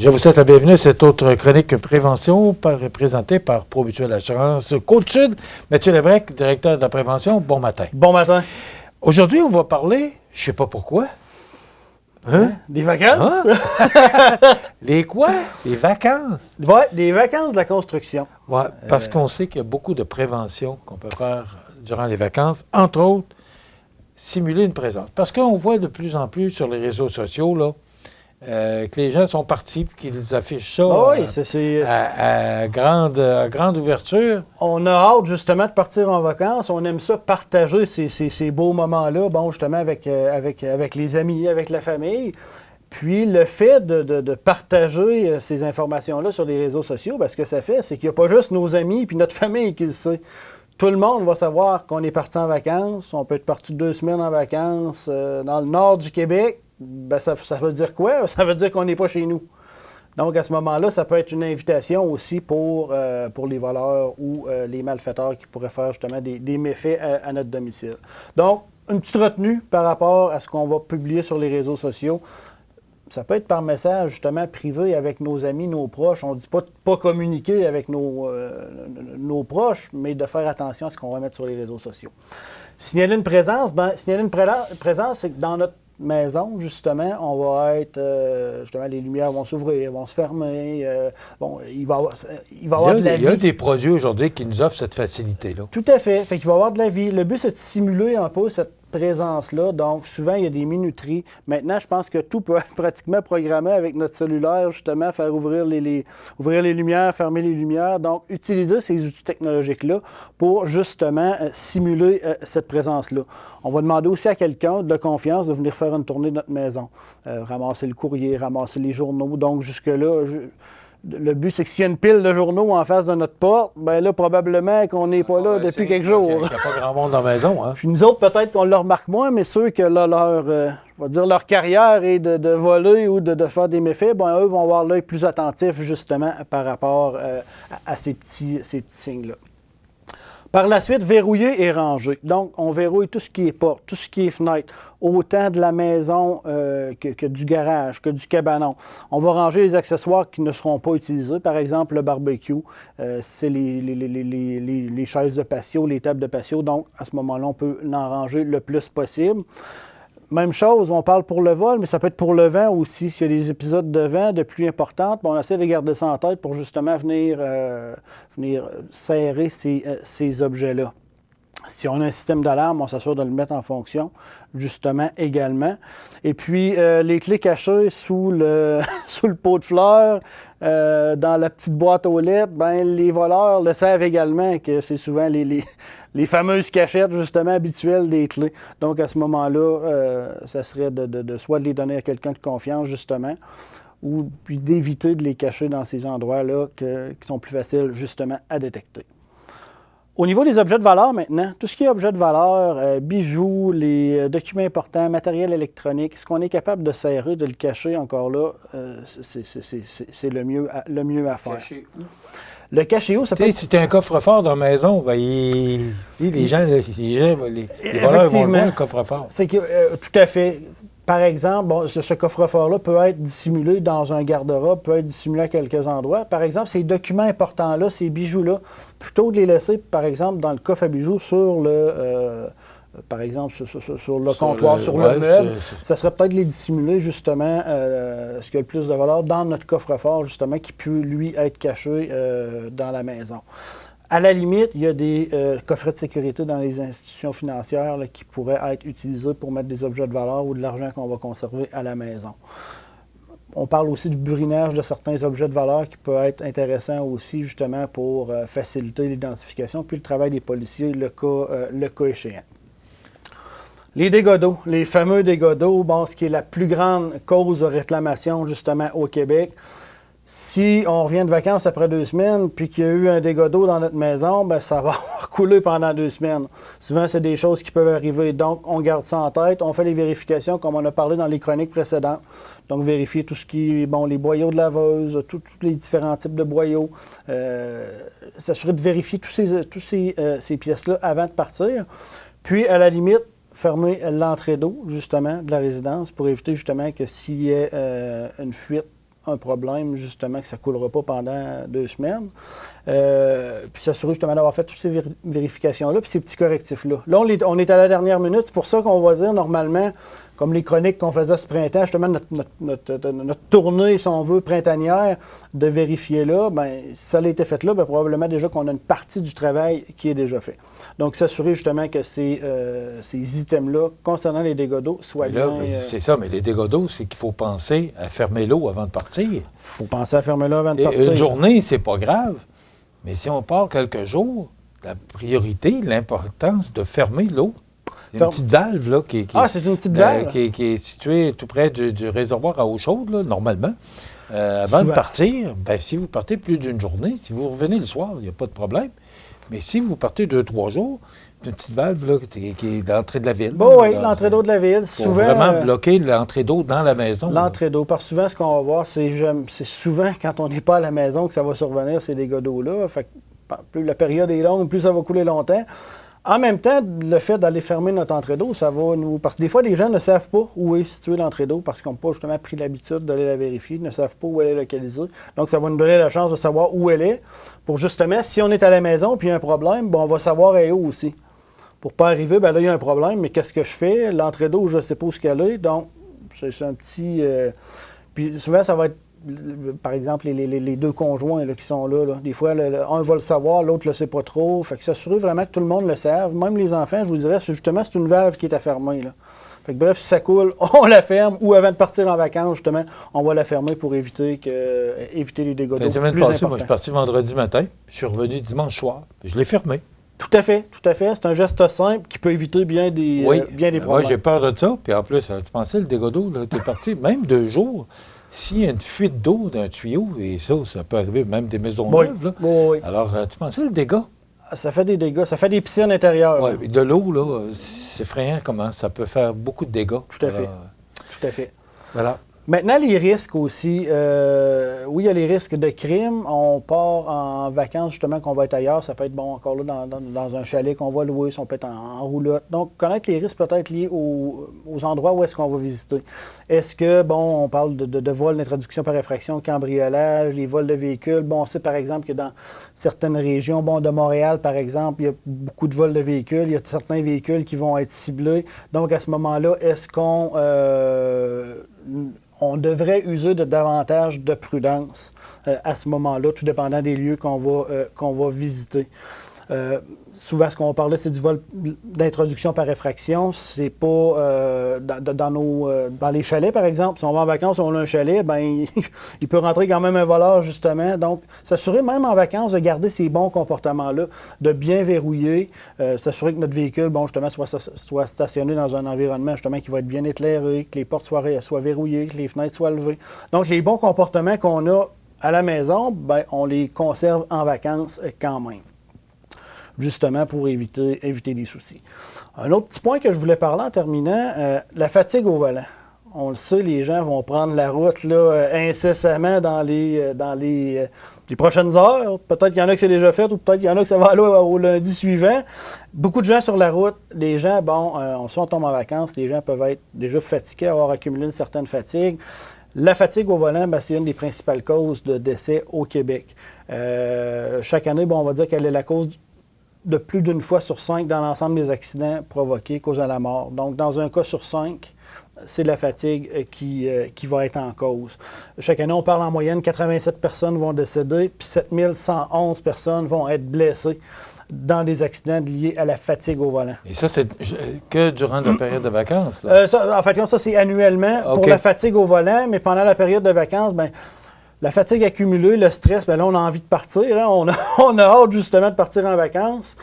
Je vous souhaite la bienvenue à cette autre chronique prévention présentée par Promutuelle Assurance Côte-Sud. Mathieu Lebrec, directeur de la prévention, bon matin. Bon matin. Aujourd'hui, on va parler, je ne sais pas pourquoi. Des vacances? Les quoi? Les vacances? Oui, des vacances de la construction. Oui, parce qu'on sait qu'il y a beaucoup de prévention qu'on peut faire durant les vacances, entre autres, simuler une présence. Parce qu'on voit de plus en plus sur les réseaux sociaux, là, que les gens sont partis et qu'ils affichent ça à grande ouverture. On a hâte justement de partir en vacances. On aime ça partager ces beaux moments-là, bon, justement avec les amis, avec la famille. Puis le fait de partager ces informations-là sur les réseaux sociaux, ce que ça fait, c'est qu'il n'y a pas juste nos amis et notre famille qui le sait. Tout le monde va savoir qu'on est parti en vacances. On peut être parti 2 semaines en vacances dans le nord du Québec. Ça veut dire quoi? Ça veut dire qu'on n'est pas chez nous. Donc, à ce moment-là, ça peut être une invitation aussi pour les voleurs ou les malfaiteurs qui pourraient faire justement des méfaits à notre domicile. Donc, une petite retenue par rapport à ce qu'on va publier sur les réseaux sociaux. Ça peut être par message, justement, privé avec nos amis, nos proches. On ne dit pas de ne pas communiquer avec nos proches, mais de faire attention à ce qu'on va mettre sur les réseaux sociaux. Signaler une présence, c'est que dans notre maison, justement, on va être, justement, les lumières vont s'ouvrir, vont se fermer. Il va y avoir de la vie. Il y a des produits aujourd'hui qui nous offrent cette facilité-là. Tout à fait. Fait qu'il va y avoir de la vie. Le but, c'est de simuler un peu cette présence-là. Donc, souvent, il y a des minuteries. Maintenant, je pense que tout peut être pratiquement programmé avec notre cellulaire, justement, faire ouvrir les lumières, fermer les lumières. Donc, utiliser ces outils technologiques-là pour, justement, simuler cette présence-là. On va demander aussi à quelqu'un de confiance de venir faire une tournée de notre maison. Ramasser le courrier, ramasser les journaux. Donc, jusque-là, le but, c'est que s'il y a une pile de journaux en face de notre porte, bien là, probablement qu'on n'est pas là depuis quelques jours. Il n'y a pas grand monde dans la maison. Hein? Puis nous autres, peut-être qu'on le remarque moins, mais ceux que là, leur carrière est de voler ou de faire des méfaits, bien, eux vont avoir l'œil plus attentif, justement, par rapport à ces petits signes-là. Par la suite, verrouiller et ranger. Donc, on verrouille tout ce qui est porte, tout ce qui est fenêtre, autant de la maison que du garage, que du cabanon. On va ranger les accessoires qui ne seront pas utilisés. Par exemple, le barbecue, c'est les chaises de patio, les tables de patio. Donc, à ce moment-là, on peut en ranger le plus possible. Même chose, on parle pour le vol, mais ça peut être pour le vent aussi. S'il y a des épisodes de vent, de pluie importante, on essaie de garder ça en tête pour justement venir serrer ces objets-là. Si on a un système d'alarme, on s'assure de le mettre en fonction, justement, également. Et puis, les clés cachées sous le pot de fleurs, dans la petite boîte aux lettres, bien, les voleurs le savent également que c'est souvent les fameuses cachettes, justement, habituelles des clés. Donc, à ce moment-là, ça serait soit de les donner à quelqu'un de confiance, justement, ou puis d'éviter de les cacher dans ces endroits-là qui sont plus faciles, justement, à détecter. Au niveau des objets de valeur maintenant, tout ce qui est objet de valeur, bijoux, les documents importants, matériel électronique, ce qu'on est capable de serrer, de le cacher encore là, c'est le mieux à faire. Caché où? Le cacher où, ça peut être... Si tu as un coffre-fort dans la maison, ben, les voleurs vont voir le coffre-fort. C'est que, tout à fait. Par exemple, ce coffre-fort-là peut être dissimulé dans un garde-robe, peut être dissimulé à quelques endroits. Par exemple, ces documents importants-là, ces bijoux-là, plutôt de les laisser, par exemple, dans le coffre à bijoux sur le... par exemple, sur le comptoir, sur le meuble, ça serait peut-être de les dissimuler, justement, ce qui a le plus de valeur dans notre coffre-fort, justement, qui peut, lui, être caché dans la maison. À la limite, il y a des coffrets de sécurité dans les institutions financières là, qui pourraient être utilisés pour mettre des objets de valeur ou de l'argent qu'on va conserver à la maison. On parle aussi du burinage de certains objets de valeur qui peut être intéressant aussi, justement, pour faciliter l'identification puis le travail des policiers, le cas échéant. Les dégâts d'eau, les fameux dégâts d'eau, ce qui est la plus grande cause de réclamation, justement, au Québec. Si on revient de vacances après 2 semaines, puis qu'il y a eu un dégât d'eau dans notre maison, bien, ça va couler pendant 2 semaines. Souvent, c'est des choses qui peuvent arriver. Donc, on garde ça en tête. On fait les vérifications, comme on a parlé dans les chroniques précédentes. Donc, vérifier tout ce qui est, les boyaux de laveuse, tous les différents types de boyaux. S'assurer de vérifier tous ces pièces-là avant de partir. Puis, à la limite, fermer l'entrée d'eau, justement, de la résidence pour éviter, justement, que s'il y ait une fuite un problème, justement, que ça ne coulera pas pendant 2 semaines. Puis s'assurer justement d'avoir fait toutes ces vérifications-là, puis ces petits correctifs-là. Là, on est à la dernière minute. C'est pour ça qu'on va dire, normalement, comme les chroniques qu'on faisait ce printemps, justement, notre tournée, si on veut, printanière, de vérifier là, bien, si ça a été fait là, bien, probablement déjà qu'on a une partie du travail qui est déjà fait. Donc, s'assurer justement que ces items-là, concernant les dégâts d'eau, soient bien... C'est ça, mais les dégâts d'eau, c'est qu'il faut penser à fermer l'eau avant de partir. Il faut penser à fermer l'eau avant de partir. Une journée, c'est pas grave, mais si on part quelques jours, la priorité, l'importance de fermer l'eau. Il y a une petite valve là, c'est une petite valve? Qui est située tout près du réservoir à eau chaude, là, normalement. Avant de partir, bien, si vous partez plus d'une journée, si vous revenez le soir, il n'y a pas de problème. Mais si vous partez 2-3 jours, une petite valve là, qui est l'entrée de la ville. Bon, oui, l'entrée d'eau de la ville. Souvent, vraiment bloquer l'entrée d'eau dans la maison. L'entrée d'eau. Parce que souvent, ce qu'on va voir, c'est souvent quand on n'est pas à la maison que ça va survenir, ces dégâts d'eau-là. Fait que plus la période est longue, plus ça va couler longtemps. En même temps, le fait d'aller fermer notre entrée d'eau, ça va nous... Parce que des fois, les gens ne savent pas où est située l'entrée d'eau parce qu'ils n'ont pas justement pris l'habitude d'aller la vérifier, ne savent pas où elle est localisée. Donc, ça va nous donner la chance de savoir où elle est pour justement, si on est à la maison et il y a un problème, on va savoir elle est où aussi. Pour ne pas arriver, bien là, il y a un problème, mais qu'est-ce que je fais? L'entrée d'eau, je ne sais pas où qu'elle est. Donc, c'est un petit... Puis souvent, ça va être, par exemple, les 2 conjoints là, qui sont là. Des fois, un va le savoir, l'autre ne le sait pas trop. Fait que s'assurer vraiment que tout le monde le sache. Même les enfants, je vous dirais, c'est une valve qui est à fermer. Là. Fait que, bref, si ça coule, on la ferme. Ou avant de partir en vacances, justement, on va la fermer pour éviter les dégâts d'eau. La semaine passée, moi, je suis parti vendredi matin. Je suis revenu dimanche soir. Je l'ai fermé. Tout à fait. C'est un geste simple qui peut éviter bien des problèmes. Moi, j'ai peur de ça. Puis en plus, tu pensais, le dégât d'eau, tu es parti même 2 jours. S'il y a une fuite d'eau d'un tuyau, et ça peut arriver même des maisons neuves, là. Oui. Alors, tu pensais le dégât? Ça fait des dégâts. Ça fait des piscines intérieures. Oui, de l'eau, là, c'est effrayant comment ça peut faire beaucoup de dégâts. Tout à fait. Tout à fait. Voilà. Maintenant, les risques aussi. Oui, il y a les risques de crime. On part en vacances, justement, qu'on va être ailleurs. Ça peut être, encore là, dans un chalet qu'on va louer, si on peut être en roulotte. Donc, connaître les risques peut-être liés aux endroits où est-ce qu'on va visiter. Est-ce que, on parle de vols d'introduction par effraction, cambriolage, les vols de véhicules. On sait, par exemple, que dans certaines régions, de Montréal, par exemple, il y a beaucoup de vols de véhicules. Il y a certains véhicules qui vont être ciblés. Donc, à ce moment-là, est-ce qu'on devrait user de davantage de prudence à ce moment-là, tout dépendant des lieux qu'on va visiter. Souvent, ce qu'on va parler, c'est du vol d'introduction par effraction. C'est pas dans les chalets, par exemple. Si on va en vacances, on a un chalet, il peut rentrer quand même un voleur, justement. Donc, s'assurer même en vacances de garder ces bons comportements-là, de bien verrouiller, s'assurer que notre véhicule, justement, soit stationné dans un environnement, justement, qui va être bien éclairé, que les portes soient verrouillées, que les fenêtres soient levées. Donc, les bons comportements qu'on a à la maison, on les conserve en vacances quand même, justement pour éviter des soucis. Un autre petit point que je voulais parler en terminant, la fatigue au volant. On le sait, les gens vont prendre la route là, incessamment dans les prochaines heures. Peut-être qu'il y en a que c'est déjà fait ou peut-être qu'il y en a que ça va aller au lundi suivant. Beaucoup de gens sur la route. Les gens, si on tombe en vacances, les gens peuvent être déjà fatigués, avoir accumulé une certaine fatigue. La fatigue au volant, c'est une des principales causes de décès au Québec. Chaque année, on va dire qu'elle est la cause de plus d'une fois sur 5 dans l'ensemble des accidents provoqués, causant la mort. Donc, dans un cas sur 5, c'est la fatigue qui va être en cause. Chaque année, on parle en moyenne, 87 personnes vont décéder, puis 7111 personnes vont être blessées dans des accidents liés à la fatigue au volant. Et ça, c'est que durant la période de vacances? En fait, ça, c'est annuellement pour la fatigue au volant, mais pendant la période de vacances, la fatigue accumulée, le stress, là, on a envie de partir. Hein? On a hâte, justement, de partir en vacances.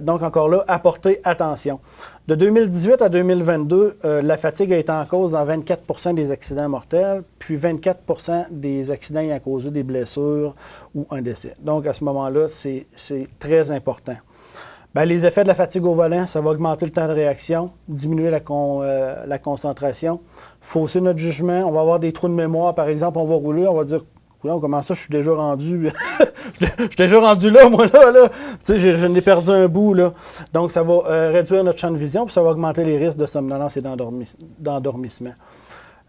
Donc, encore là, apporter attention. De 2018 à 2022, la fatigue a été en cause dans 24 des accidents mortels, puis 24 des accidents ayant causé des blessures ou un décès. Donc, à ce moment-là, c'est très important. Les effets de la fatigue au volant, ça va augmenter le temps de réaction, diminuer la concentration, fausser notre jugement. On va avoir des trous de mémoire. Par exemple, on va rouler, on va dire comment ça, je suis déjà rendu. Je suis déjà rendu là, moi, là. Tu sais, je n'ai perdu un bout, là. Donc, ça va réduire notre champ de vision, puis ça va augmenter les risques de somnolence et d'endormissement.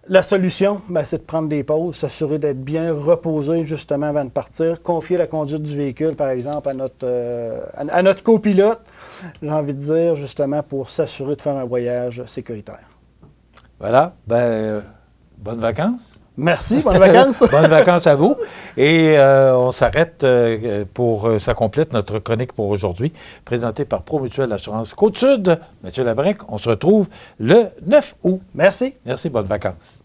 La solution, c'est de prendre des pauses, s'assurer d'être bien reposé justement avant de partir, confier la conduite du véhicule, par exemple, à notre copilote, j'ai envie de dire, justement, pour s'assurer de faire un voyage sécuritaire. Voilà. Bonnes vacances. Merci, bonnes vacances. Bonnes vacances à vous. Et on s'arrête ça complète notre chronique pour aujourd'hui, présentée par Promutuelle Assurance Côte-Sud. Mathieu Labrec, on se retrouve le 9 août. Merci. Merci, bonnes vacances.